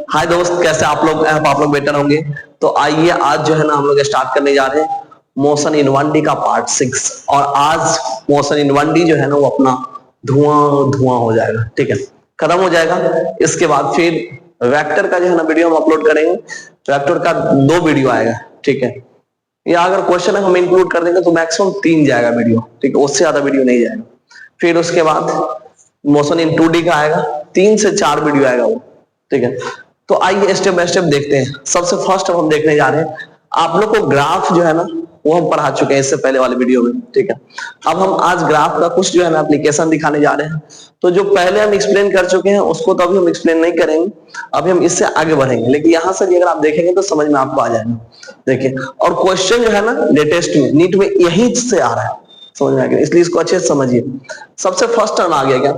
हाय दोस्त, कैसे आप लोग? आप लोग बेटर होंगे। तो आइए आज जो है ना हम लोग स्टार्ट करने जा रहे हैं मोशन इन 1D का पार्ट 6। और आज मोशन इन 1D जो है ना वो अपना धुआं धुआं हो जाएगा, ठीक है, खत्म हो जाएगा। इसके बाद फिर वेक्टर का जो है ना वीडियो हम अपलोड करेंगे। वेक्टर का 2 वीडियो आएगा, ठीक है। या अगर क्वेश्चन हम इंक्लूड कर देंगे तो मैक्सिमम 3 जाएगा वीडियो, ठीक है, उससे ज्यादा वीडियो नहीं जाएगा। फिर उसके बाद मोशन इन 2D का आएगा, 3 से 4 वीडियो आएगा वो, ठीक है। तो आइए स्टेप बाय स्टेप देखते हैं। सबसे फर्स्ट हम देखने जा रहे हैं, आप लोग को ग्राफ जो है ना वो हम पढ़ा चुके हैं इससे पहले वाले वीडियो में, ठीक है। अब हम आज ग्राफ का कुछ जो है ना एप्लीकेशन दिखाने जा रहे हैं। तो जो पहले हम एक्सप्लेन कर चुके हैं उसको तो अभी हम एक्सप्लेन नहीं करेंगे, अभी हम इससे आगे बढ़ेंगे। लेकिन यहां से भी अगर आप देखेंगे तो समझ में आपको आ जाएगा, देखिए। और क्वेश्चन जो है ना लेटेस्ट में नीट में यही से आ रहा है, समझ में आ गया, इसलिए इसको अच्छे से समझिए। सबसे फर्स्ट टर्म आ गया क्या,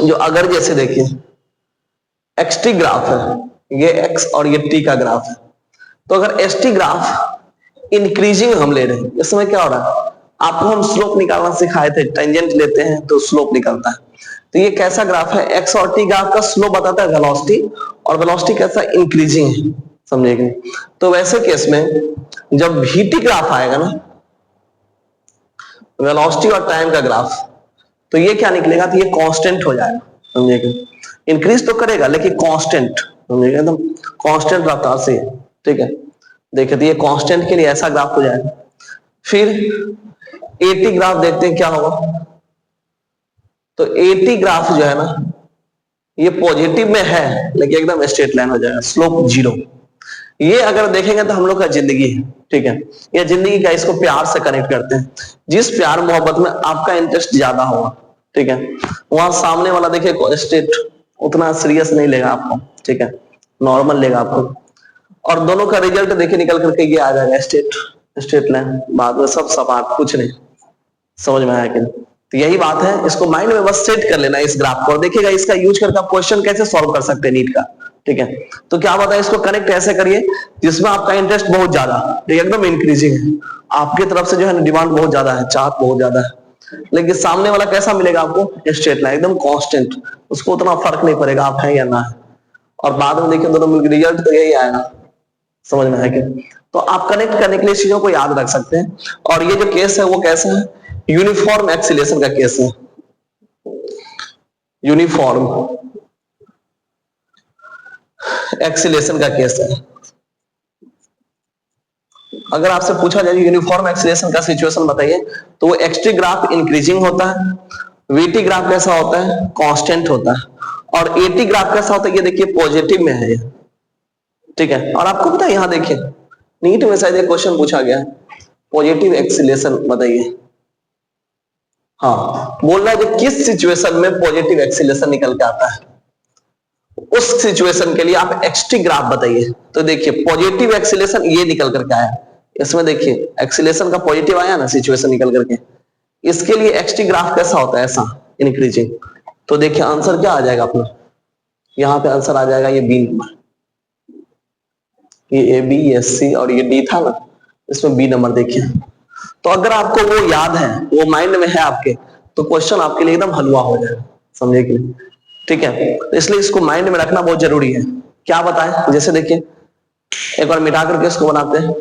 जो अगर जैसे देखिए एक्स टी ग्राफ है, ये एक्स और ये टी का ग्राफ है। तो अगर एस टी ग्राफ इंक्रीजिंग हम ले रहे हैं, इस समय क्या हो रहा है, आपको हम स्लोप निकालना सिखाए थे, टेंजेंट लेते हैं तो स्लोप निकलता है। तो ये कैसा ग्राफ है, एक्स और टी ग्राफ का स्लोप बताता है वेलोसिटी, और वेलोसिटी कैसा इंक्रीजिंग है, समझेंगे। तो वैसे केस में जब वीटी ग्राफ आएगा ना, वेलोसिटी और टाइम का ग्राफ, तो ये क्या निकलेगा, तो ये कांस्टेंट हो जाएगा, समझेगा। इंक्रीज तो करेगा लेकिन कांस्टेंट, समझेगा, एकदम कांस्टेंट रफ्तार से, ठीक है। देखिए तो ये कांस्टेंट के लिए ऐसा ग्राफ हो जाएगा। फिर एटी ग्राफ देखते हैं क्या होगा। तो एटी ग्राफ जो है ना ये पॉजिटिव में है लेकिन एकदम स्ट्रेट लाइन हो जाएगा, स्लोप 0। ये अगर देखेंगे तो हम लोग का जिंदगी है, ठीक है। ये जिंदगी का, इसको प्यार से कनेक्ट करते हैं। जिस प्यार मोहब्बत में आपका इंटरेस्ट ज्यादा होगा, ठीक है, वहां सामने वाला देखिए स्ट्रेट उतना सीरियस नहीं लेगा आपको, ठीक है, नॉर्मल लेगा आपको। और दोनों का रिजल्ट देखिए निकल करके ये आ जाएगा स्ट्रेट लाइन, बाद में सब सपाट, कुछ नहीं। समझ में आया कि नहीं? तो यही बात है, इसको माइंड में बस सेट कर लेना इस ग्राफ को, और देखिएगा इसका यूज करके आप क्वेश्चन कैसे सॉल्व कर सकते हैं नीट का, ठीक है। तो क्या बताए, इसको कनेक्ट ऐसे करिए जिसमें आपका इंटरेस्ट बहुत ज्यादा, एकदम इंक्रीजिंग है, आपकी तरफ से जो है डिमांड बहुत ज्यादा है, चाहत बहुत ज्यादा है। लेकिन सामने वाला कैसा मिलेगा आपको, स्ट्रेट लाइन, एकदम कांस्टेंट, उसको उतना फर्क नहीं पड़ेगा आप है या ना है। और बाद में देखिए दोनों मिलकर रिजल्ट तो यही आएगा, समझ में आया कि? तो आप कनेक्ट करने के लिए चीजों को याद रख सकते हैं। और ये जो केस है वो कैसा है, यूनिफॉर्म एक्सीलरेशन का केस है, यूनिफॉर्म एक्सीलरेशन का केस है। अगर आपसे पूछा जाए यूनिफॉर्म एक्सीलरेशन का सिचुएशन बताइए, तो वो एक्सटी ग्राफ इंक्रीजिंग होता है, वीटी ग्राफ कैसा होता है, कांस्टेंट होता है, और एटी ग्राफ कैसा होता है, ये देखिए पॉजिटिव में है, ठीक है। और आपको पता है यहां देखिए नीट में शायद एक क्वेश्चन पूछा गया, पॉजिटिव एक्सीलरेशन बताइए। हाँ, बोल रहा है कि किस सिचुएशन में पॉजिटिव एक्सीलरेशन निकल के आता है, उस सिचुएशन के लिए आप एक्सटी ग्राफ बताइए। तो देखिए पॉजिटिव एक्सीलरेशन ये निकल करके आया, इसमें देखिए एक्सीलरेशन का पॉजिटिव आया ना सिचुएशन निकल करके, इसके लिए एक्सटी ग्राफ कैसा होता है, ऐसा इंक्रीजिंग। तो देखिए आंसर क्या आ जाएगा अपना, यहां पे आंसर आ जाएगा ये बी नंबर, ये ए बी ये सी और ये डी था ना, इसमें बी नंबर देखिए। तो अगर आपको वो याद है, वो माइंड में है आपके, तो क्वेश्चन आपके लिए एकदम हलवा हो जाएगा, समझे कि नहीं, ठीक है। तो इसलिए इसको माइंड में रखना बहुत जरूरी है। क्या बताएं, जैसे देखिए एक बार मिटा करके इसको बनाते हैं।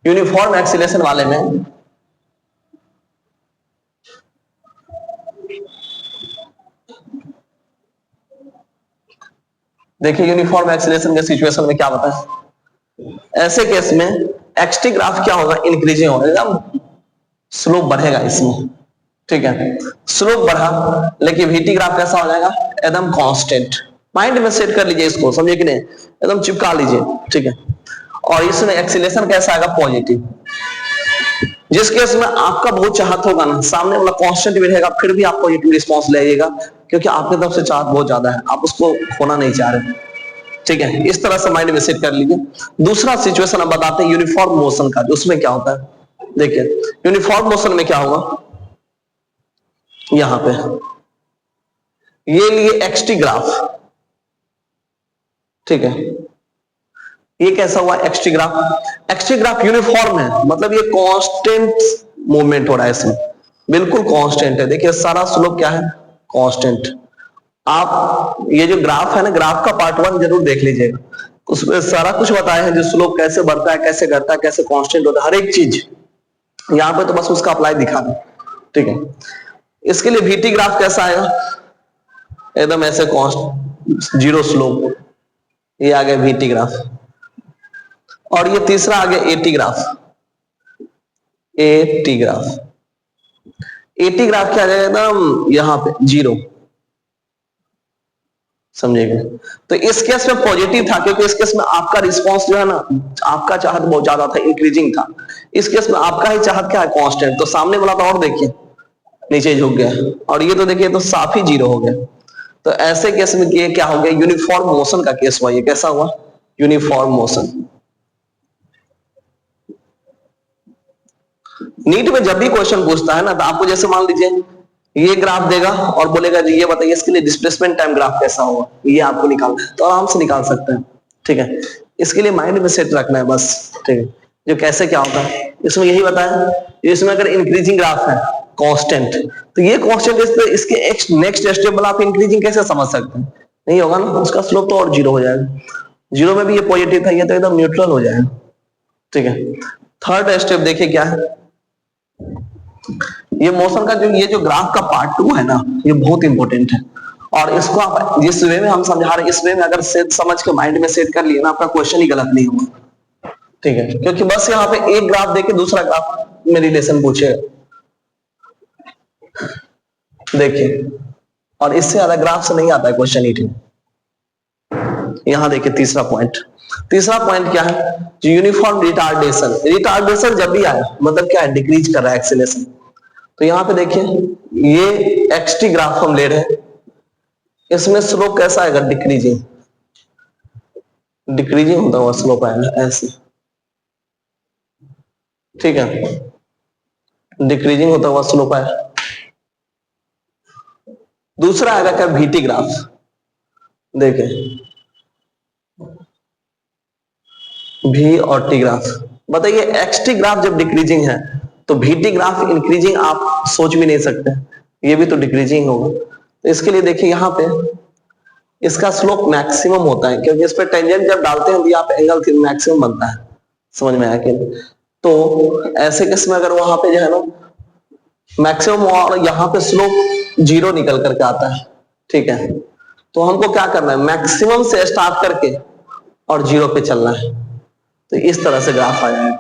यूनिफॉर्म एक्सीलरेशन वाले में देखिए यूनिफॉर्म एक्सीलरेशन के सिचुएशन में क्या बताएं, ऐसे केस में एक्सटी ग्राफ क्या होगा, इंक्रीजिंग होगा, एकदम स्लोप बढ़ेगा इसमें, ठीक है, स्लोप बढ़ा। लेकिन वीटी ग्राफ कैसा हो जाएगा, एकदम कांस्टेंट। माइंड में सेट कर लीजिए इसको, समझे कि नहीं, एकदम चिपका लीजिए, ठीक है। और इसमें एक्सीलरेशन कैसा आएगा, पॉजिटिव। जिस केस में आपका बहुत चाहत होगा ना, सामने वाला कांस्टेंट भी रहेगा, फिर भी आप पॉजिटिव रिस्पांस लीजिएगा, क्योंकि आपकी तरफ से चाहत बहुत ज्यादा है, आप उसको खोना नहीं चाह रहे, ठीक है। इस तरह से माइंड में सेट कर लीजिए। दूसरा सिचुएशन अब बताते हैं यूनिफॉर्म मोशन का, उसमें क्या होता है, देखिए यूनिफॉर्म मोशन में क्या होगा, यहां पे ये लिए एक्सटी ग्राफ, ठीक है, ये कैसा हुआ x t graph, x t graph uniform है, मतलब ये कांस्टेंट मूवमेंट हो रहा है इसमें, बिल्कुल कांस्टेंट है। देखिए सारा स्लोप क्या है, कांस्टेंट। आप ये जो ग्राफ है ना, ग्राफ का पार्ट 1 जरूर देख लीजिएगा, उसमें सारा कुछ बताया है, जो स्लोप कैसे बढ़ता है, कैसे घटता है, कैसे कांस्टेंट होता है, हर एक चीज। यहाँ पे तो बस उसका अप्लाई दिखा दो, ठीक है। इसके लिए VT ग्राफ कैसा आएगा, एकदम ऐसे कॉन्स्ट जीरो स्लोप, ये आ गया VT ग्राफ। और ये तीसरा आ गया AT graph. AT graph, AT graph क्या आ जाएगा, एकदम यहाँ पे जीरो, समझेगा। तो इस केस में पॉजिटिव था, क्योंकि इस केस में आपका रिस्पांस जो है ना, आपका चाहत बहुत ज्यादा था, इंक्रीजिंग था। इस केस में आपका ही चाहत क्या है, कांस्टेंट। तो सामने वाला तो और देखिए नीचे झुक गया, और ये तो देखिए तो साफ ही जीरो हो गया। तो ऐसे केस में ये क्या हो गया, यूनिफॉर्म मोशन का केस हुआ। ये कैसा हुआ, यूनिफॉर्म मोशन। नीट में जब भी क्वेश्चन पूछता है ना, तो आपको जैसे मान लीजिए ये ग्राफ देगा और बोलेगा जी ये बताइए इसके लिए डिस्प्लेसमेंट टाइम ग्राफ कैसा होगा, ये आपको निकालना है, तो आराम से निकाल सकते हैं, ठीक है। इसके लिए माइंड में सेट रखना है बस, ठीक है। जो कैसे क्या होता है इसमें यही बताया। इसमें अगर इंक्रीजिंग ग्राफ है कांस्टेंट, तो ये कांस्टेंट इसके नेक्स्ट स्टेप वाला आप इंक्रीजिंग कैसे समझ सकते हैं, नहीं होगा ना, उसका स्लोप तो और जीरो हो जाएगा। जीरो में भी ये पॉजिटिव था, ये तो एकदम न्यूट्रल हो जाएगा, ठीक है। थर्ड स्टेप देखिए क्या है, ये मोशन का ये जो ग्राफ का पार्ट 2 है ना, ये बहुत इंपॉर्टेंट है। और इसको आप जिस वे में हम समझा रहे हैं, इस वे में अगर समझ के माइंड में सेट कर लिए ना, आपका क्वेश्चन ही गलत नहीं होगा, ठीक है। क्योंकि बस यहाँ पे एक ग्राफ देके दूसरा ग्राफ में रिलेशन पूछेगा, देखिए। और इससे ज्यादा ग्राफ से नहीं आता है क्वेश्चन ईट में। यहां देखिए तीसरा पॉइंट क्या है, जो यूनिफॉर्म रिटार्डेशन। रिटार्डेशन जब भी आए मतलब क्या है, डिक्रीज कर रहा है एक्सीलरेशन। तो यहां पे देखिए ये XT ग्राफ हम ले रहे हैं, इसमें स्लोप कैसा आएगा, डिक्रीजिंग होता हुआ स्लोप आएगा ऐसे, ठीक है। डिक्रीजिंग होता हुआ स्लोप आएगा। दूसरा आएगा क्या, VT ग्राफ। देखें V और T ग्राफ। बताइए XT ग्राफ जब डिक्रीजिंग है तो VT ग्राफ इंक्रीजिंग आप सोच भी नहीं सकते, ये भी तो डिक्रीजिंग होगा। तो इसके लिए देखिए यहाँ पे इसका स्लोप मैक्सिमम होता है, क्योंकि इस पे टेंजेंट जब डालते हैं तो यहाँ पे एंगल मैक्सिमम बनता है, समझ में आया कि। तो ऐसे केस में अगर वहां पे जो है ना मैक्सिमम और यहाँ पे स्लोप जीरो निकल करके आता है, ठीक है। तो हमको क्या करना है, मैक्सिमम से स्टार्ट करके और जीरो पे चलना है। तो इस तरह से ग्राफ आ जाएगा,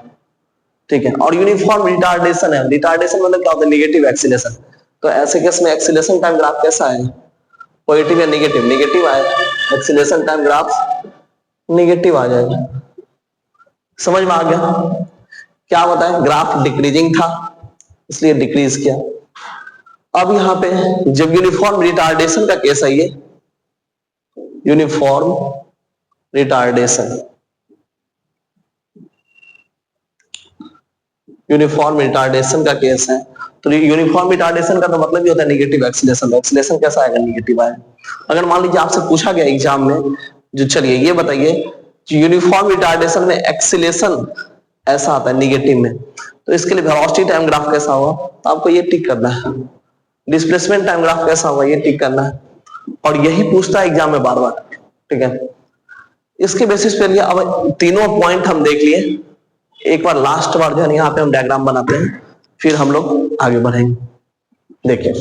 ठीक है। और यूनिफॉर्म रिटार्डेशन है, रिटार्डेशन मतलब क्या होता है, नेगेटिव एक्सीलरेशन। तो ऐसे केस में एक्सीलरेशन टाइम ग्राफ कैसा है, पॉजिटिव या नेगेटिव, नेगेटिव आएगा। एक्सीलरेशन टाइम ग्राफ नेगेटिव आ जाएगा, समझ में आ गया। क्या बताएं, ग्राफ डिक्रीजिंग था इसलिए डिक्रीज किया। अब यहां पे जब यूनिफॉर्म रिटार्डेशन का केस है, ये यूनिफॉर्म रिटार्डेशन, यूनिफॉर्म रिटार्डेशन का केस है, तो यूनिफॉर्म रिटार्डेशन का तो मतलब ही होता है नेगेटिव एक्सीलरेशन। एक्सीलरेशन कैसा आएगा, नेगेटिव आएगा। अगर मान लीजिए आपसे पूछा गया एग्जाम में, जो चलिए ये बताइए यूनिफॉर्म रिटार्डेशन में एक्सीलरेशन ऐसा आता है नेगेटिव में, तो इसके लिए वेलोसिटी टाइम ग्राफ कैसा होगा, तो आपको ये टिक करना है। डिस्प्लेसमेंट टाइम ग्राफ कैसा होगा, ये टिक करना है। और यही पूछता है एग्जाम में बार बार, ठीक है। इसके बेसिस पे अब तीनों पॉइंट हम देख लिए, एक बार लास्ट बार जो है यहाँ पे हम डायग्राम बनाते हैं, फिर हम लोग आगे बढ़ेंगे। देखिए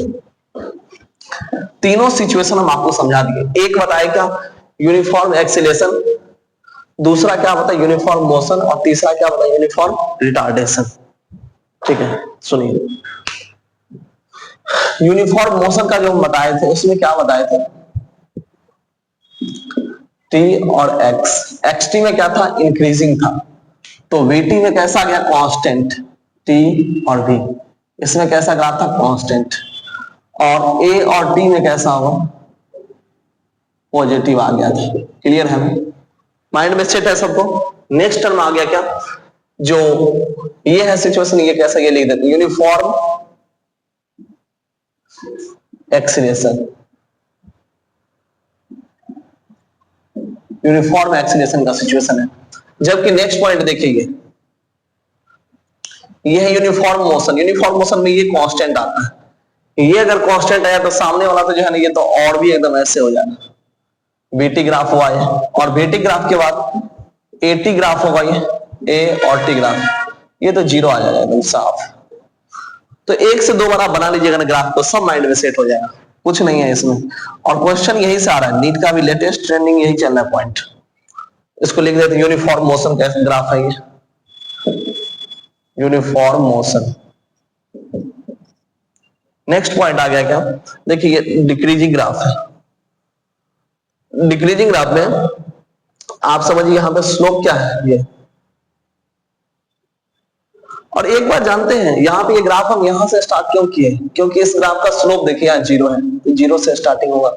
तीनों सिचुएशन हम आपको समझा दिए। एक बताया क्या, यूनिफॉर्म एक्सीलरेशन, दूसरा क्या बताया यूनिफॉर्म मोशन, और तीसरा क्या बताया यूनिफॉर्म रिटार्डेशन, ठीक है। सुनिए यूनिफॉर्म मोशन का जो हम बताए थे उसमें क्या बताए थे, T और X। XT में क्या था, इंक्रीजिंग था, तो VT में कैसा गया, कांस्टेंट। T और V इसमें कैसा ग्राफ था, कांस्टेंट। और A और T में कैसा हुआ, पॉजिटिव आ गया था। क्लियर है, माइंड में सेट है सबको। नेक्स्ट टर्म आ गया क्या, जो ये है सिचुएशन, ये कैसा, ये लिख देते यूनिफॉर्म एक्सीलरेशन। यूनिफॉर्म एक्सीलरेशन का सिचुएशन है। जबकि नेक्स्ट पॉइंट देखिए, ये है यूनिफॉर्म मोशन। यूनिफॉर्म मोशन में ये कांस्टेंट आता है, ये अगर कांस्टेंट आया तो सामने वाला तो जो है ना ये तो और भी एकदम ऐसे हो जाएगा, बीटी ग्राफ हुआ है। और बीटी ग्राफ के बाद एटी ग्राफ होगा, ये ए और टी ग्राफ, ये तो जीरो आ जाएगा एकदम साफ। तो एक से दो बार आप बना लीजिएगा ना ग्राफ को, सब माइंड में सेट हो जाएगा, कुछ नहीं है इसमें। और क्वेश्चन यही से आ रहा है, नीट का भी लेटेस्ट ट्रेंडिंग यही चल रहा है पॉइंट। इसको लिख देते यूनिफॉर्म मोशन का ग्राफ है ये, यूनिफॉर्म मोशन। नेक्स्ट पॉइंट आ गया क्या, देखिए ये डिक्रीजिंग ग्राफ है। डिक्रीजिंग ग्राफ में आप समझिए यहां पे स्लोप क्या है ये। और एक बार जानते हैं यहाँ पे ये ग्राफ हम यहां से स्टार्ट क्यों किए, क्योंकि इस ग्राफ का स्लोप देखिए यहाँ जीरो है, तो जीरो से स्टार्टिंग होगा।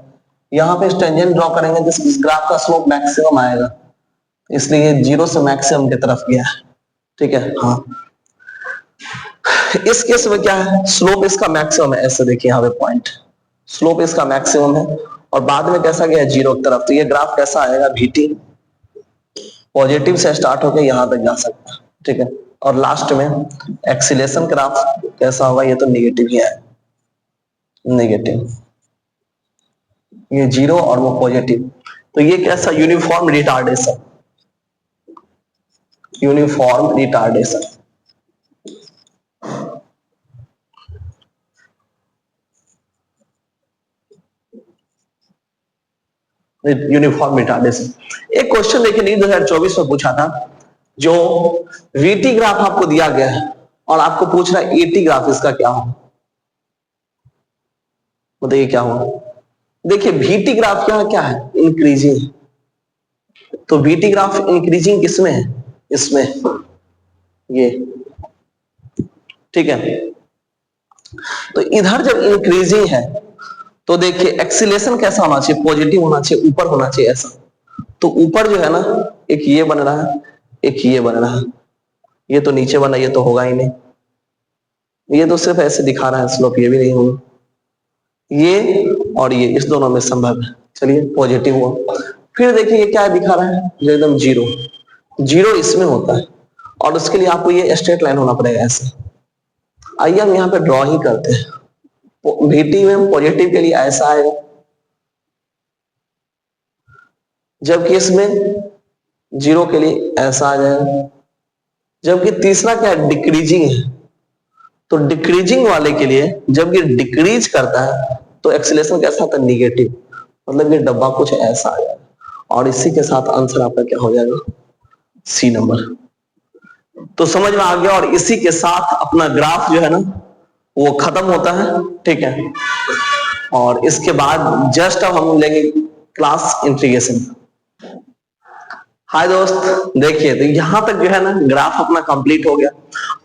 यहाँ पे टेंजेंट ड्रॉ करेंगे तो इस ग्राफ का स्लोप मैक्सिमम आएगा, इसलिए जीरो से मैक्सिमम की तरफ गया है। ठीक है, हाँ इस केस में क्या है, स्लोप इसका मैक्सिमम है, ऐसे देखिए यहाँ पे पॉइंट, स्लोप इसका मैक्सिमम है और बाद में कैसा गया है, जीरो की तरफ। तो ये ग्राफ कैसा आएगा, भीटी पॉजिटिव से स्टार्ट होकर यहां तक जा सकता है। ठीक है, और लास्ट में एक्सीलेशन ग्राफ कैसा होगा, ये तो नेगेटिव ही है, नेगेटिव, ये जीरो और वो पॉजिटिव। तो ये कैसा, uniform retardation, uniform retardation. Uniform retardation. एक क्वेश्चन देखिए नीट 2024 में पूछा था, जो वीटी ग्राफ आपको दिया गया है और आपको पूछ रहा है एटी ग्राफ, इसका क्या हो, बताइए क्या हो। देखिए वीटी ग्राफ क्या क्या है, इंक्रीजिंग। तो वीटी ग्राफ इंक्रीजिंग किसमें है, इसमें ये। ठीक है, तो इधर जब इंक्रीजिंग है तो देखिए एक्सीलेशन कैसा होना चाहिए, पॉजिटिव होना चाहिए, ऊपर होना चाहिए ऐसा। तो ऊपर जो है ना, एक ये बन रहा है, एक ये बन रहा है, ये तो नीचे बना, ये तो होगा ही नहीं, ये तो सिर्फ ऐसे दिखा रहा है स्लोप, ये भी नहीं होगा, ये और ये इस दोनों में संभव है। चलिए पॉजिटिव हुआ। फिर देखिए ये क्या दिखा रहा है, जो एकदम जीरो, जीरो इसमें होता है और उसके लिए आपको ये स्ट्रेट लाइन होना पड़ेगा ऐसे। आइए हम यहाँ पे ड्रॉ ही करते हैं, वीटी में पॉजिटिव के लिए ऐसा आएगा, जबकि इसमें जीरो के लिए ऐसा आ जाएगा। जबकि तीसरा क्या है, डिक्रीजिंग है, तो डिक्रीजिंग वाले के लिए जब ये डिक्रीज करता है तो एक्सीलरेशन कैसा आता है, निगेटिव, मतलब ये डब्बा कुछ ऐसा आ जाएगा। और इसी के साथ आंसर आपका क्या हो जाएगा, सी नंबर। तो समझ में आ गया। और इसी के साथ अपना ग्राफ जो है ना वो खत्म होता है। ठीक है, और इसके बाद जस्ट अब हम लेंगे क्लास इंटीग्रेशन। हाय दोस्त, देखिए तो यहां तक जो है ना ग्राफ अपना कंप्लीट हो गया।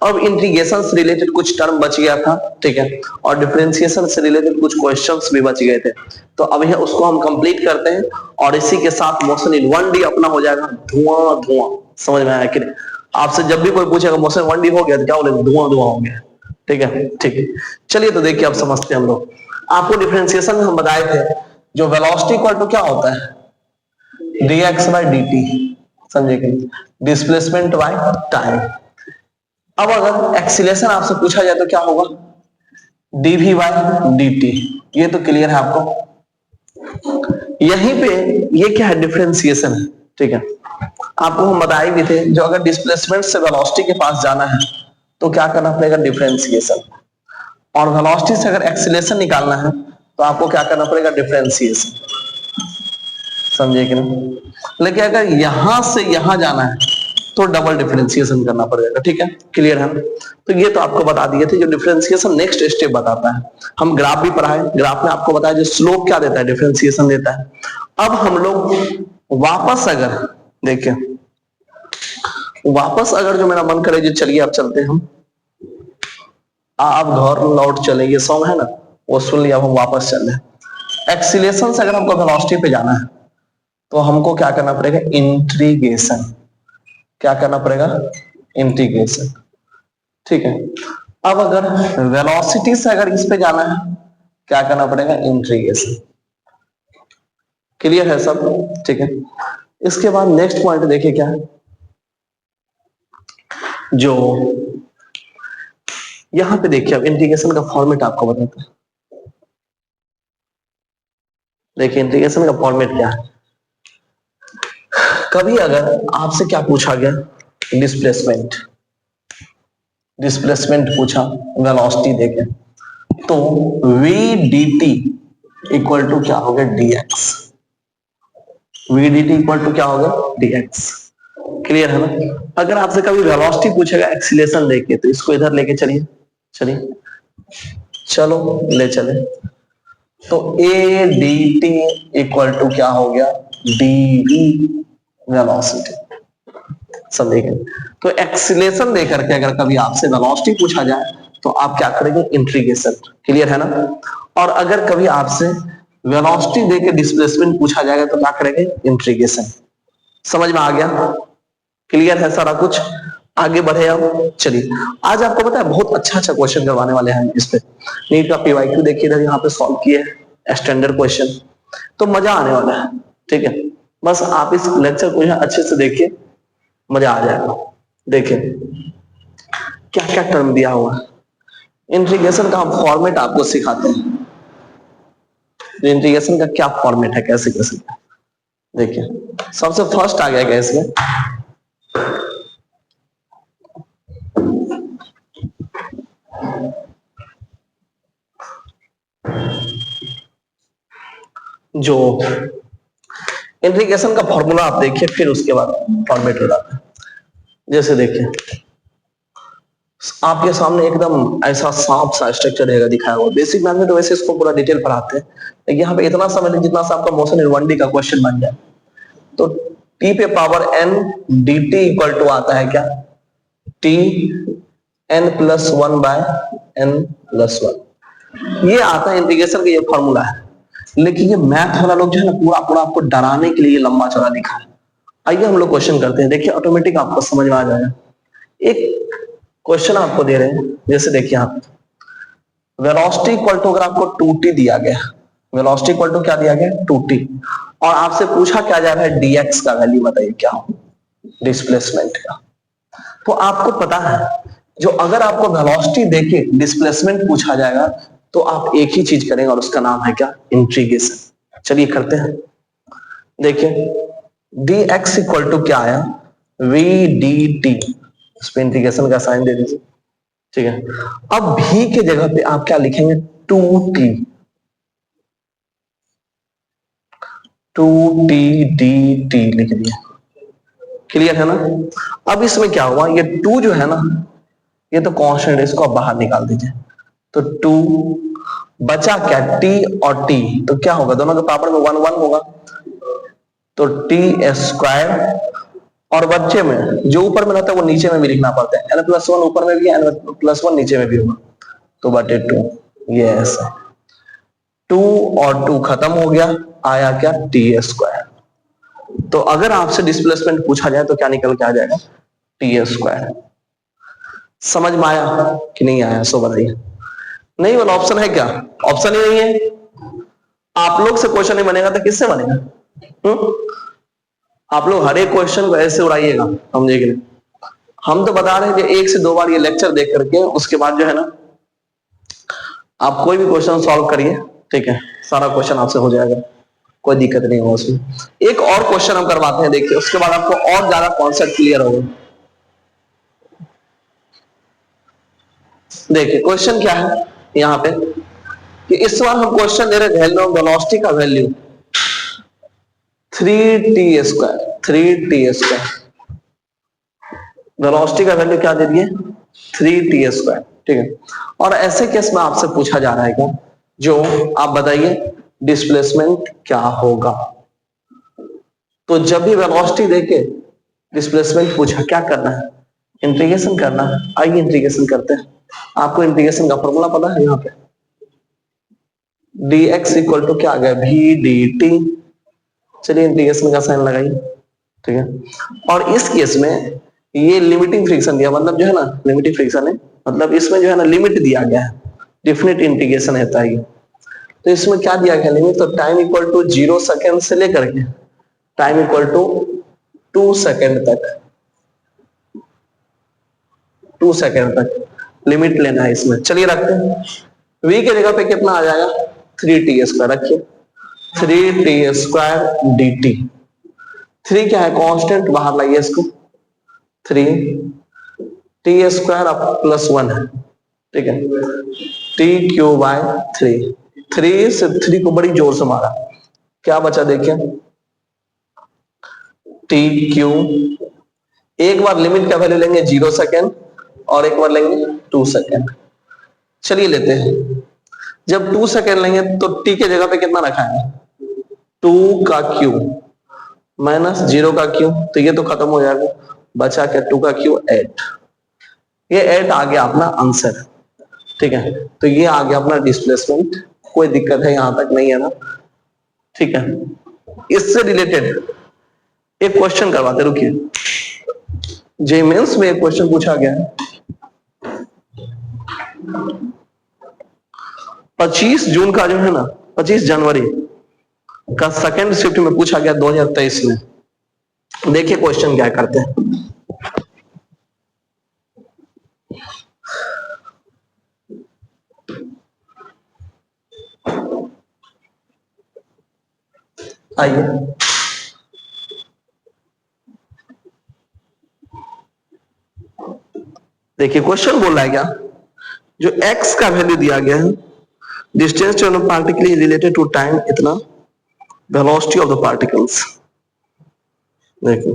अब इंटीग्रेशन से रिलेटेड कुछ टर्म बच गया था, ठीक है, और डिफरेंशिएशन से रिलेटेड कुछ क्वेश्चंस भी बच गए थे। तो अब यह उसको हम कंप्लीट करते हैं और इसी के साथ मोशन इन 1D अपना हो जाएगा धुआं धुआं। समझ में आया कि नहीं? आपसे जब भी कोई पूछेगा मोशन 1D हो गया तो क्या बोले, धुआं धुआं हो गया। ठीक है, ठीक है, चलिए तो देखिए अब समझते हैं हम लोग। आपको डिफरेंशिएशन में हम बताए थे जो वेलोसिटी इक्वल टू क्या होता है, dx by dt, समझे कि डिस्प्लेसमेंट बाय टाइम। अब अगर एक्सीलरेशन आपसे पूछा जाए तो क्या होगा, dv by dt। ये तो क्लियर है आपको। यहीं पे ये क्या है, डिफरेंशिएशन है। ठीक है, आपको हम बताए भी थे जो अगर डिस्प्लेसमेंट से वेलोसिटी के पास जाना है तो क्या करना पड़ेगा, डिफरेंशिएशन। और वेलोसिटी से अगर एक्सीलरेशन निकालना है तो आपको क्या करना पड़ेगा, डिफरेंशिएशन। समझे कि नहीं? लेकिन अगर यहां से यहां जाना है तो डबल डिफरेंशिएशन करना पड़ेगा। ठीक है, क्लियर है? तो ये तो आपको बता दिए थे जो डिफरेंशिएशन नेक्स्ट स्टेप बताता है। हम ग्राफ भी पढ़ाए, ग्राफ में आपको बताया जो स्लोप क्या देता है, डिफरेंशिएशन देता है। अब हम लोग वापस अगर देखिए, वापस अगर जो मेरा मन करे, जो चलिए अब चलते हैं हम, आप घर लौट चले, ये सॉन्ग है ना वो सुन लिया, अब हम वापस चल रहे। एक्सीलरेशन से अगर हमको वेलोसिटी पे जाना है तो हमको क्या करना पड़ेगा, इंटीग्रेशन। क्या करना पड़ेगा, इंटीग्रेशन। ठीक है, अब अगर वेलोसिटी से अगर इस पे जाना है क्या करना पड़ेगा, इंटीग्रेशन। क्लियर है सब? ठीक है, इसके बाद नेक्स्ट पॉइंट देखिए क्या है, जो यहां पे देखिए अब इंटीग्रेशन का फॉर्मेट आपको बताता है। देखिए इंटीग्रेशन का फॉर्मेट क्या है। कभी अगर आपसे क्या पूछा गया, डिस्प्लेसमेंट, डिस्प्लेसमेंट पूछा वेलोसिटी देके, तो v dt इक्वल टू क्या हो गया, dx। v dt equal to क्या हो गया, dx। क्लियर है ना। अगर आपसे कभी वेलोसिटी पूछेगा एक्सीलरेशन देके, तो इसको इधर लेके चलिए, चलिए चलो ले चले, तो a dt इक्वल टू क्या हो गया, dv वेलोसिटी। समझेंगे। तो एक्सीलरेशन देकर के अगर कभी आपसे वेलोसिटी पूछा जाए तो आप क्या करेंगे, इंटीग्रेशन। क्लियर है ना। और अगर कभी आपसे वेलोसिटी देकर डिस्प्लेसमेंट पूछा जाएगा तो क्या करेंगे, इंटीग्रेशन। समझ में आ गया, क्लियर है सारा कुछ। आगे बढ़े अब, चलिए आज आपको पता है बहुत अच्छा अच्छा क्वेश्चन करवाने वाले हैं इस पे। नीट का पीवाईक्यू देखिए इधर यहाँ पे सॉल्व किए, स्टैंडर्ड क्वेश्चन, तो मजा आने वाला है। ठीक है, बस आप इस लेक्चर को यहाँ अच्छे से देखिए, मजा आ जाएगा। देखिए क्या क्या टर्म दिया हुआ है, इंटीग्रेशन का हम फॉर्मेट आपको सिखाते हैं। इंटीग्रेशन का क्या फॉर्मेट है, कैसे कैसे। देखिए सबसे फर्स्ट आ गया क्या इसमें, जो इंटीग्रेशन का फॉर्मूला आप देखिए, फिर उसके बाद फॉर्मेट हो जाता है। जैसे देखिए आपके सामने एकदम ऐसा सांप सा स्ट्रक्चर रहेगा दिखाया हुआ, बेसिक मैथ में तो वैसे इसको पूरा डिटेल पढ़ाते हैं, लेकिन यहाँ पे इतना समझ लें जितना सा आपका मोशन इन 1D का क्वेश्चन बन जाए। तो t पे power n dt equal to आता है क्या, t n plus 1 by n plus 1। ये आता है इंटीग्रेशन का, ये फॉर्मूला है। लेकिन ये मैथ वाला लोग जो है ना पूरा पूरा आपको डराने के लिए लंबा चौड़ा लिखा है। आइए हम लोग क्वेश्चन करते हैं, देखिए ऑटोमेटिक आपको समझ में आ जाएगा। एक क्वेश्चन आपको दे रहे हैं, जैसे देखिए आप वेलोसिटी इक्वल टू, अगर आपको 2t दिया गया, वेलोसिटी इक्वल टू क्या दिया गया, 2t, और आपसे पूछा क्या जा रहा है, dx का वैल्यू बताइए क्या हो, डिस्प्लेसमेंट का। तो आपको पता है जो अगर आपको वेलोसिटी देके डिस्प्लेसमेंट पूछा जाएगा तो आप एक ही चीज करेंगे और उसका नाम है क्या, इंटीग्रेशन। चलिए करते हैं। देखिए dx इक्वल टू क्या आया, v dt, इस पे इंटीग्रेशन का साइन दे दीजिए। ठीक है, अब v के जगह पे आप क्या लिखेंगे, 2t, 2t dt लिख दिया। क्लियर है ना। अब इसमें क्या हुआ, ये 2 जो है ना, ये तो कांस्टेंट है, इसको आप बाहर निकाल दीजिए। तो 2 बचा क्या, t और t, तो क्या होगा, दोनों के पावर में 1 1 होगा, तो t स्क्वायर, और बच्चे में जो ऊपर में रहता है वो नीचे में भी लिखना पड़ता है, n प्लस 1 ऊपर में भी है, n प्लस 1 नीचे में भी होगा, तो बटे 2। ये ऐसा 2 और 2 खत्म हो गया, आया क्या, t स्क्वायर। तो अगर आपसे डिस्प्लेसमेंट पूछा जाए तो क्या निकल के आ जाएगा, t स्क्वायर। समझ में आया कि नहीं आया, सो बताइए। नहीं वाला ऑप्शन है क्या, ऑप्शन ही नहीं है। आप लोग से क्वेश्चन नहीं बनेगा तो किससे बनेगा। आप लोग हर एक क्वेश्चन को ऐसे उड़ाइएगा समझे कि नहीं। हम तो बता रहे हैं कि 1 से 2 बार ये लेक्चर देख करके उसके बाद जो है ना आप कोई भी क्वेश्चन सॉल्व करिए, ठीक है, सारा क्वेश्चन आपसे हो जाएगा, कोई दिक्कत नहीं होगा उसमें। एक और क्वेश्चन हम करवाते हैं, देखिए उसके बाद आपको और ज्यादा कॉन्सेप्ट क्लियर होगा। देखिए क्वेश्चन क्या है यहाँ पे, कि इस बार हम क्वेश्चन दे रहे हैं वेलोसिटी का value 3t square, 3t square, velocity का वैल्यू क्या दे दिए, 3t स्क्वायर। ठीक है, और ऐसे केस में आपसे पूछा जा रहा है क्या, जो आप बताइए डिस्प्लेसमेंट क्या होगा। तो जब भी वेलोसिटी देके डिस्प्लेसमेंट पूछा, क्या करना है, इंटीग्रेशन करना है। आइए इंटीग्रेशन करते हैं। आपको इंटीग्रेशन का फॉर्मूला पता है, यहाँ पे dx इक्वल टू क्या आ गया, v dt। चलिए इंटीग्रेशन का साइन लगाइए। ठीक है, और इस केस में ये लिमिटिंग फ्रिक्शन दिया, मतलब जो है ना लिमिटिंग फ्रिक्शन है, मतलब इसमें जो है ना लिमिट दिया गया है, डिफिनिट इंटीग्रेशन होता है ये। तो इसमें क्या दिया गया लिमिट, तो टाइम इक्वल टू 0 सेकेंड से लेकर के टाइम इक्वल टू 2 सेकेंड तक, 2 सेकेंड तक लिमिट लेना है इसमें। चलिए रखते हैं, v के जगह पे कितना आ जाएगा, 3t स्क्वायर रखिए। 3t² dt। 3 क्या है, कांस्टेंट, बाहर लाइए इसको। 3t² अब +1 है, ठीक है। t³/3, 3 से 3 को बड़ी जोर से मारा, क्या बचा देखिए, tq। एक बार लिमिट का वैल्यू लेंगे 0 सेकेंड और एक बार लेंगे 2 सेकेंड। चलिए लेते हैं, जब 2 सेकेंड लेंगे तो t के जगह पे कितना रखा है, 2 का क्यू माइनस 0 का क्यू, तो ये तो खत्म हो जाएगा, बचा क्या, 2 का क्यू 8। ये 8 आ गया अपना आंसर, ठीक है। तो ये आ गया अपना डिस्प्लेसमेंट, कोई दिक्कत है यहां तक नहीं है ना, ठीक है। इससे रिलेटेड एक क्वेश्चन करवाते, रुकिए। जे मेंस में एक क्वेश्चन पूछा गया है, 25 जून का जो है ना, 25 जनवरी का सेकेंड शिफ्ट में पूछा गया 2023 में। देखिए क्वेश्चन क्या करते हैं। आइए, देखिए क्वेश्चन बोल रहा है क्या, जो x का वैल्यू दिया गया है, distance to particle is related to time इतना, वेलोसिटी ऑफ द पार्टिकल्स। देखो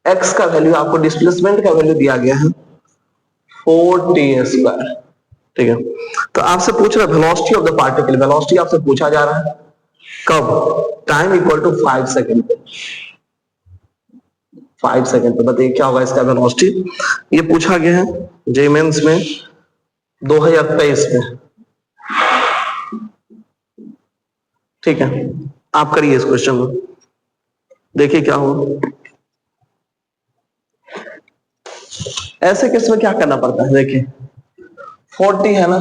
x का वैल्यू, आपको डिस्प्लेसमेंट का वैल्यू दिया गया है 4t², ठीक है। तो आपसे पूछ रहा है velocity of the particle, velocity आपसे पूछा जा रहा है कब, टाइम इक्वल टू 5 सेकेंड पे, 5 सेकेंड पे। बताइए क्या होगा इसका वेलोसिटी, ये पूछा गया है जे मेंस में 2023 में, ठीक है। आप करिए इस क्वेश्चन को, देखिए क्या होगा। ऐसे केस में क्या करना पड़ता है, देखिए 40 है ना,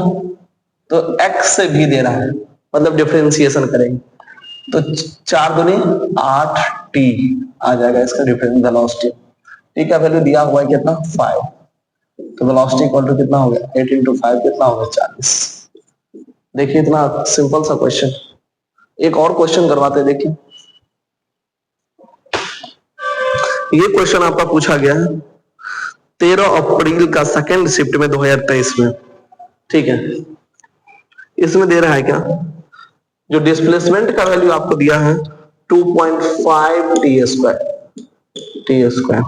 तो x से भी दे रहा है, मतलब डिफरेंशिएशन करेंगे तो 4 दूनी 8t आ जाएगा इसका डिफरेंस वेलोसिटी। t का वैल्यू दिया हुआ है कितना, 5, तो वेलोसिटी इक्वल टू कितना हो गया, 8 × 5 कितना होगा, 40। देखिए इतना सिंपल सा क्वेश्चन। एक और क्वेश्चन करवाते हैं, देखिए ये क्वेश्चन आपका पूछा गया है 13 अप्रैल का सेकेंड शिफ्ट में 2023 में, ठीक है। इसमें दे रहा है क्या, जो डिस्प्लेसमेंट का वैल्यू आपको दिया है 2.5t²,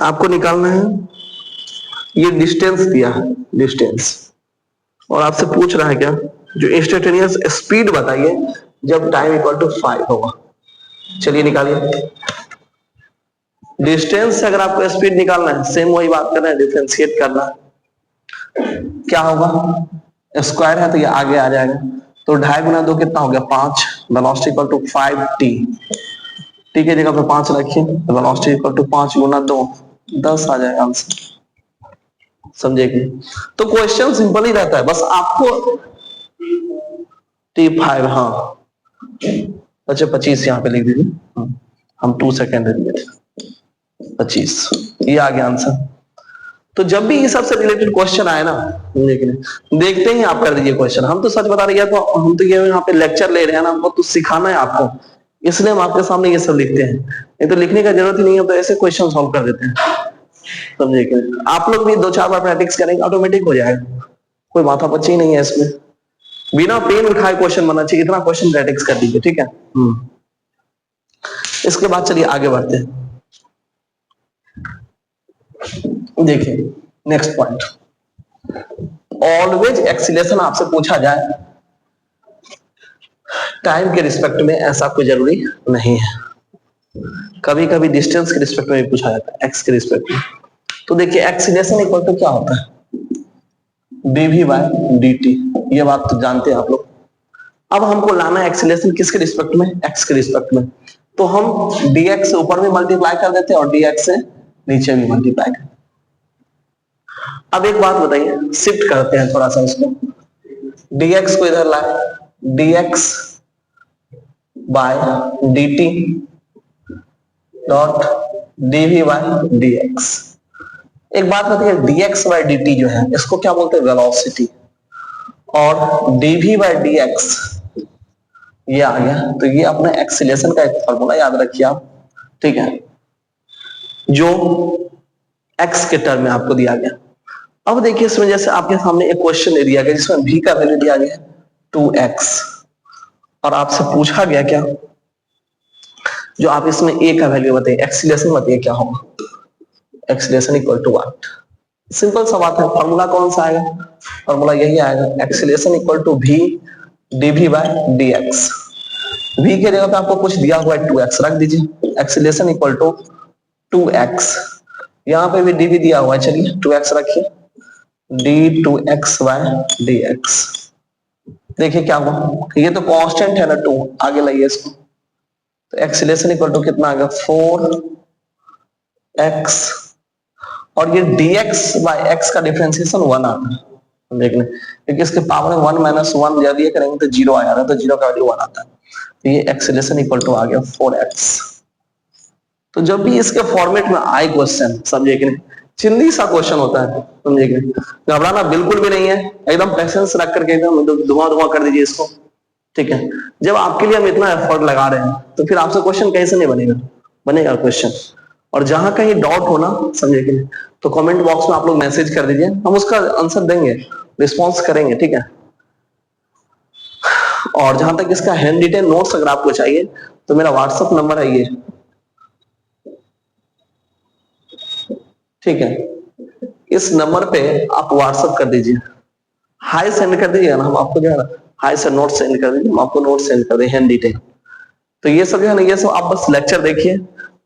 आपको निकालना है, ये डिस्टेंस दिया है, डिस्टेंस, और आपसे पूछ रहा है क्या, जो इंस्टेंटेनियस स्पीड बताइए जब टाइम इक्वल टू 5 होगा। चलिए निकालिए, डिस्टेंस से अगर आपको स्पीड निकालना है, सेम वही बात करना है, डिफरेंशिएट करना है, क्या होगा, स्क्वायर है तो ये आगे आ जाएगा, तो 2.5 × 2 कितना हो गया, 5, velocity equal to 5t, t के जगह पे 5 रखिए, वेलोसिटी इक्वल टू 5 × 2 10 आ जाएगा आंसर, समझे कि। तो क्वेश्चन सिंपल ही रहता है, बस आपको t5, हाँ अच्छा 25 यहाँ पे लिख दीजिए, हम 2 सेकेंड लेंगे, 25, ये आ गया आंसर। तो जब भी ये सबसे रिलेटेड क्वेश्चन आए ना, देखते ही आप कर दीजिए क्वेश्चन। हम तो सच बता रहे हैं, तो हम तो ये यहाँ पे लेक्चर ले रहे हैं ना, हमको तो सिखाना है आपको, इसलिए हम आपके सामने ये सब लिखते हैं, नहीं तो लिखने का जरूरत ही नहीं है, तो ऐसे क्वेश्चन सॉल्व कर देते हैं, समझे कि। आप लोग भी 2-4 बार प्रैक्टिस करेंगे, ऑटोमेटिक हो जाएगा, कोई माथा पच्ची नहीं है इसमें, बिना पेन उठाए क्वेश्चन बनना चाहिए, इतना क्वेश्चन प्रैक्टिस कर दीजिए, ठीक है। इसके बाद चलिए आगे बढ़ते हैं, देखिए नेक्स्ट पॉइंट, ऑलवेज एक्सीलरेशन आपसे पूछा जाए टाइम के रिस्पेक्ट में, ऐसा कोई जरूरी नहीं है, कभी कभी डिस्टेंस के रिस्पेक्ट में भी पूछा जाता है, एक्स के रिस्पेक्ट में। तो देखिए एक्सीलरेशन इक्वल टू क्या होता है, dv/dt, ये बात तो जानते हैं आप लोग। अब हमको लाना है एक्सीलरेशन किसके रिस्पेक्ट में, एक्स के रिस्पेक्ट में, तो हम dx से ऊपर भी मल्टीप्लाई कर देते हैं और dx से नीचे भी मल्टीप्लाई कर। अब एक बात बताइए, शिफ्ट करते हैं थोड़ा सा इसको, dx को इधर लाए, dx/dt डॉट dv/dx। एक बात बताइए, dx/dt जो है इसको क्या बोलते हैं, वेलोसिटी, और dv बाई dx ये आ गया। तो ये अपना एक्सीलरेशन का एक फॉर्मूला याद रखिए आप, ठीक है, जो x के टर्म में आपको दिया गया। अब देखिए इसमें जैसे आपके सामने एक क्वेश्चन दे दिया गया जिसमें v का वैल्यू दिया गया 2x और आपसे पूछा गया क्या, जो आप इसमें a का वैल्यू बताइए, एक्सीलरेशन बताइए क्या होगा, acceleration equal to what. Simple सा बात है, फॉर्मूला कौन सा आएगा, फॉर्मूला यही आएगा, acceleration equal to v dv by dx। v के जगह पे आपको कुछ दिया हुआ है 2x रख दीजिए, एक्सीलरेशन इक्वल टू 2x, यहाँ पे भी dv दिया हुआ है, चलिए 2x रखिए, d2x बाय dx। देखिए क्या हुआ, ये तो कांस्टेंट है ना 2, आगे लाइए इसको, तो एक्सीलरेशन इक्वल टू कितना आ गया 4x और ये dx बाय x का डिफरेंशिएशन 1 आता है देखने, क्योंकि इसके पावर में 1 माइनस 1 जब ये करेंगे तो 0 आ जाएगा, तो 0 का वैल्यू 1 आता है, तो ये एक्सीलरेशन इक्वल टू आ गया 4x। तो जब भी इसके फॉर्मेट में आए क्वेश्चन, समझे कि नहीं, चिंदी सा क्वेश्चन होता है, समझे कि नहीं, घबराना बिल्कुल भी नहीं है, एकदम पेशेंस रख करके एकदम धुआं धुआं कर दीजिए इसको, ठीक है। जब आपके लिए हम इतना एफर्ट लगा रहे हैं तो फिर आपसे क्वेश्चन कैसे नहीं बनेगा, बनेगा क्वेश्चन। और जहां कहीं डाउट हो ना, समझे कि नहीं, तो कमेंट बॉक्स में आप लोग मैसेज कर दीजिए, हम उसका आंसर देंगे, रिस्पॉन्स करेंगे, ठीक है। और जहां तक इसका हैंड रिटेन नोट्स अगर आपको चाहिए तो मेरा व्हाट्सएप नंबर है ये, ठीक है, इस नंबर पे आप व्हाट्सएप कर दीजिए, हाई सेंड कर दीजिए ना, हम आपको जो है ना हाई से नोट सेंड कर दीजिए, हम आपको नोट सेंड कर दें हैंड डिटेल। तो ये सब जो है ना, ये सब आप बस लेक्चर देखिए,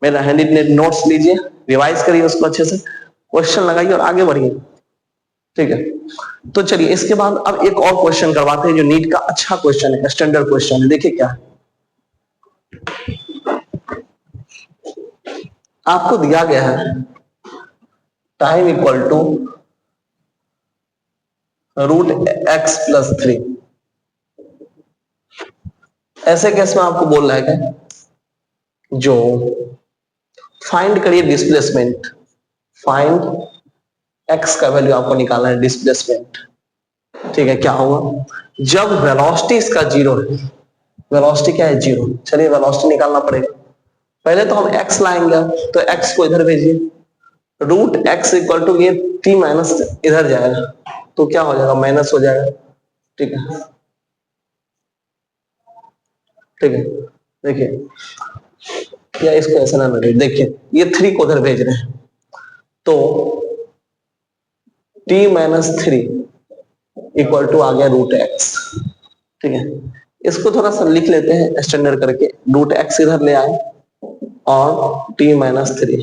मेरा हैंड डिटेल नोट्स लीजिए, रिवाइज करिए उसको अच्छे से, क्वेश्चन लगाइए और आगे बढ़िए, ठीक है। तो चलिए इसके बाद अब एक और क्वेश्चन करवाते हैं जो नीट का अच्छा क्वेश्चन है, स्टैंडर्ड क्वेश्चन है। देखिए क्या है, आपको दिया गया है टाइम इक्वल टू √x+3, ऐसे केस में आपको बोल रहा है क्या, जो फाइंड करिए डिस्प्लेसमेंट, फाइंड x का वैल्यू आपको निकालना है डिस्प्लेसमेंट, ठीक है। क्या होगा जब वेलोसिटी इसका 0 है, वेलोसिटी क्या है 0, चलिए वेलोसिटी निकालना पड़ेगा, पहले तो हम x लाएंगे, तो x को इधर भेजिए, √x इक्वल टू ये t माइनस इधर जाएगा, तो क्या हो जाएगा माइनस हो जाएगा, ठीक है, ठीक है। देखिए या इसको ऐसा ना लगे, देखिए ये 3 को उधर भेज रहे हैं, तो t माइनस 3 इक्वल टू आ गया √x, ठीक है। इसको थोड़ा सा लिख लेते हैं स्टैंडर्ड करके, √x इधर ले आए और t माइनस 3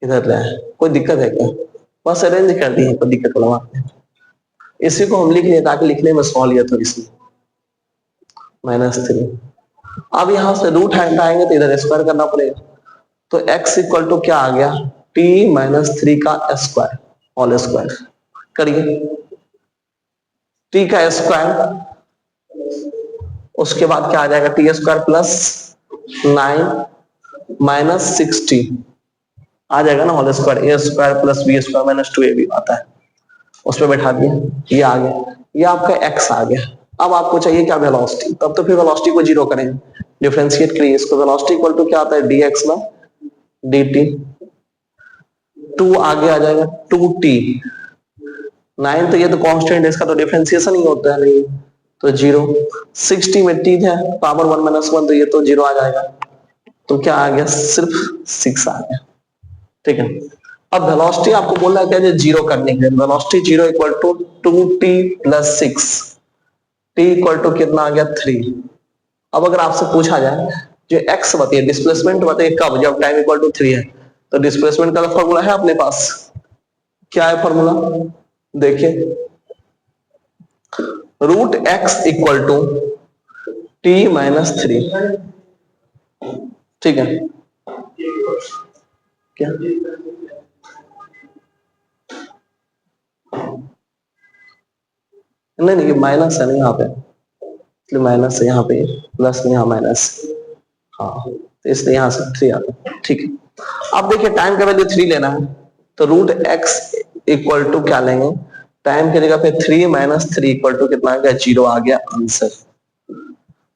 इधर ले आए, कोई दिक्कत है क्या, बस अरेंज कर दी है, कोई दिक्कत वाला बात नहीं, इसी को हम लिख लिए ताकि लिखने में सहूलियत हो, इसमें -3। अब यहां से रूट हटाएंगे तो इधर स्क्वायर करना पड़ेगा, तो x इक्वल टू क्या आ गया t माइनस 3 का स्क्वायर होल स्क्वायर, करिए t का स्क्वायर, उसके बाद क्या आ जाएगा टी स्क्वायर प्लस 9 माइनस 60 आ जाएगा ना whole square, A square plus B square minus 2ab आता है, उस पर बैठा दिया, ये आ गया, ये आपका x आ गया। अब आपको चाहिए क्या वेलोसिटी, तब तो फिर वेलोसिटी को 0 करेंगे, डिफरेंशिएट करिए इसको, वेलोसिटी इक्वल टू क्या आता है dx ना dt, 2 आगे आ जाएगा 2t, 9 तो ये तो कांस्टेंट है, इसका तो डिफरेंशिएशन ही होता है नहीं, तो 0, 60 में t है पावर 1 माइनस 1, तो ये तो 0 आ जाएगा, तो क्या आ गया सिर्फ 6 आ गया, ठीक है। अब वेलोसिटी आपको बोला है क्या 0 करने के लिए, velocity 0 equal to 2t plus 6, t equal to कितना आ गया 3। अब अगर आपसे पूछा जाए जो x बताइए, डिस्प्लेसमेंट बताइए कब, जब टाइम इक्वल टू 3 है, तो डिस्प्लेसमेंट का फॉर्मूला है अपने पास, क्या है फॉर्मूला, देखिए √x equal to t minus 3, ठीक है, क्या नहीं ये माइनस है ना यहाँ पे, इसलिए माइनस है, यहाँ पे प्लस यहाँ माइनस, हाँ तो इसलिए यहाँ से 3 आता है, ठीक है। अब देखिए टाइम का वैल्यू 3 लेना है, तो √x इक्वल टू क्या लेंगे टाइम की जगह पे 3 माइनस 3 इक्वल टू कितना आ गया, 0 आ गया आंसर।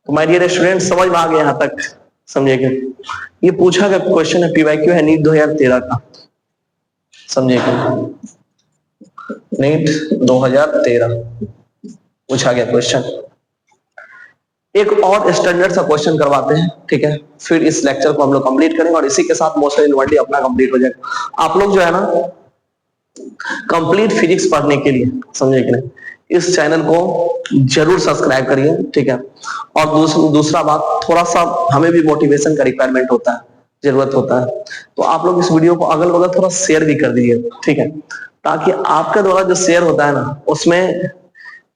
तो माय डियर स्टूडेंट समझ में आ गया यहां तक, समझे क्या? ये पूछा गया क्वेश्चन है, पीवाईक्यू है नीट 2013 का, समझे क्या? नीट 2013 पूछा गया क्वेश्चन। एक और स्टैंडर्ड सा क्वेश्चन करवाते हैं, ठीक है, फिर इस लेक्चर को हम लोग कंप्लीट करेंगे और इसी के साथ मोशन इनवर्सिटी अपना कंप्लीट हो जाएगा। आप लोग जो है ना कंप्लीट फिजिक्स पढ़ने के लिए, समझे कि नहीं, इस चैनल को जरूर सब्सक्राइब करिए, ठीक है। और दूसरा बात, थोड़ा सा हमें भी मोटिवेशन का रिक्वायरमेंट होता है, जरूरत होता है, तो आप लोग इस वीडियो को अगल बगल थोड़ा शेयर भी कर दीजिए, ठीक है, ताकि आपके द्वारा जो शेयर होता है ना, उसमें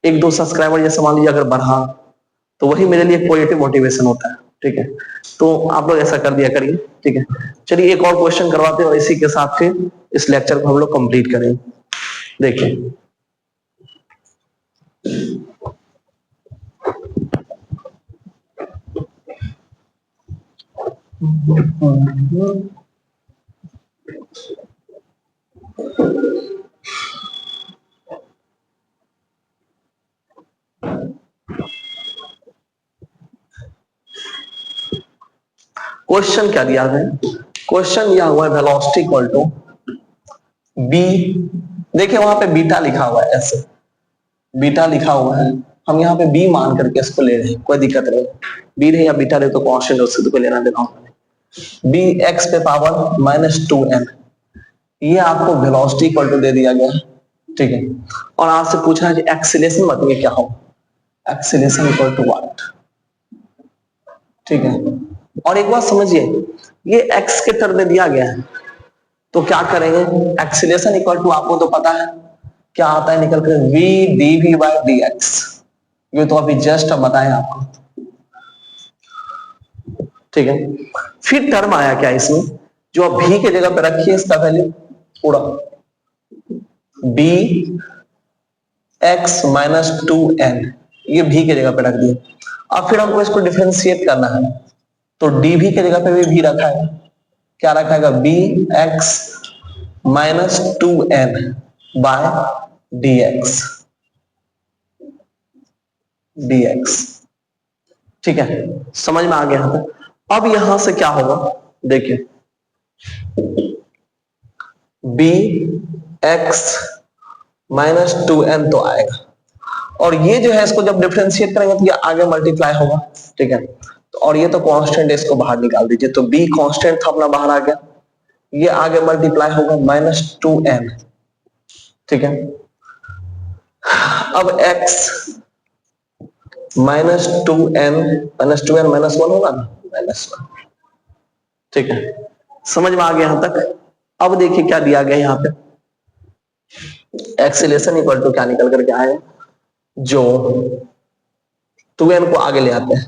1-2 सब्सक्राइबर जैसे मान लीजिए अगर बढ़ा, तो वही मेरे लिए पॉजिटिव मोटिवेशन होता है, ठीक है। तो आप लोग ऐसा कर दिया करिए, ठीक है। चलिए एक और क्वेश्चन करवाते हैं और इसी के साथ फिर इस लेक्चर को हम लोग कंप्लीट करेंगे। देखिए क्वेश्चन क्या दिया है, क्वेश्चन दिया हुआ है वेलोसिटी इक्वल टू बी, देखिए वहां पे बीटा लिखा हुआ है, ऐसे बीटा लिखा हुआ है, हम यहाँ पे बी मान करके इसको ले रहे हैं, कोई दिक्कत नहीं, बी रहे या बीटा रहे तो कांस्टेंट, उससे तो कोई लेना देना होगा। बी एक्स पे पावर -2n, ये आपको वेलोसिटी इक्वल टू दे दिया गया है, ठीक है। और आपसे पूछा है कि एक्सीलरेशन बताइए क्या हो, एक्सीलरेशन इक्वल टू व्हाट, ठीक है। और एक बात समझिए, ये x के टर्म में दिया गया है, तो क्या करेंगे, एक्सीलरेशन इक्वल टू आपको तो पता है क्या आता है निकल कर, v dv by dx, ये तो अभी जस्ट बताएं आपको, ठीक है। फिर टर्म आया क्या इसमें, जो अब v के जगह पे रखिए इसका वैल्यू पूरा b x -2n, ये v के जगह पे रख दिया। अब फिर हमको इसको डिफरेंशिएट करना है, तो dv के जगह पे भी v रखा है, क्या रखा है, bx -2n by dx, ठीक है, समझ में आ गया है। अब यहां से क्या होगा, देखिए bx -2n तो आएगा, और ये जो है इसको जब डिफरेंशिएट करेंगे तो ये आगे मल्टीप्लाई होगा, ठीक है। तो और ये तो कांस्टेंट है, इसको बाहर निकाल दीजिए, तो b कांस्टेंट था अपना बाहर आ गया, ये आगे मल्टीप्लाई होगा -2n, ठीक है। अब x -2n -1 होगा ना, -1, ठीक है, समझ में आ गया यहां तक। अब देखिए क्या दिया गया यहाँ पे, एक्सीलरेशन इक्वल टू क्या निकल करके आएगा, जो 2n को आगे ले आते हैं,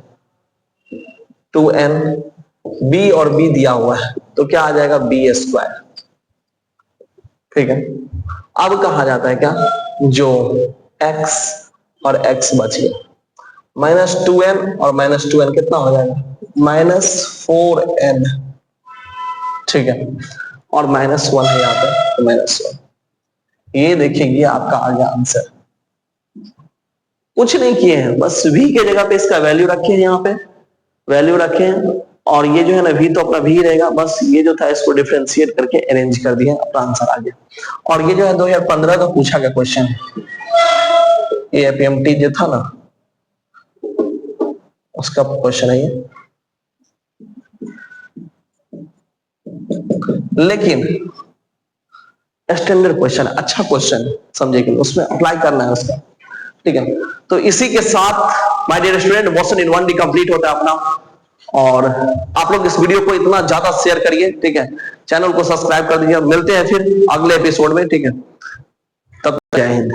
2n, b और b दिया हुआ है, तो क्या आ जाएगा, b², ठीक है। अब कहा जाता है क्या, जो x और x बच गया, -2n और -2n कितना हो जाएगा, -4n, ठीक है, और -1 है यहाँ पे, तो -1, ये देखिए ये आपका आ गया आंसर। कुछ नहीं किए हैं, बस v के जगह पे इसका वैल्यू रखे हैं, यहाँ पे वैल्यू रखे हैं, और ये जो है ना v तो अपना v रहेगा, बस ये जो था इसको डिफरेंशिएट करके अरेंज कर दिया, अपना आंसर आ गया। और ये जो है 2015 का पूछा गया क्वेश्चन है, APMT जो था ना उसका क्वेश्चन है ये, लेकिन स्टैंडर्ड क्वेश्चन, अच्छा क्वेश्चन, समझे कि उसमें अप्लाई करना है उसका, ठीक है। तो इसी के साथ my dear student motion in 1D complete होता है अपना, और आप लोग इस वीडियो को इतना ज्यादा शेयर करिए, ठीक है, चैनल को सब्सक्राइब कर दीजिए। मिलते हैं फिर अगले एपिसोड में, ठीक है, तब जय हिंद।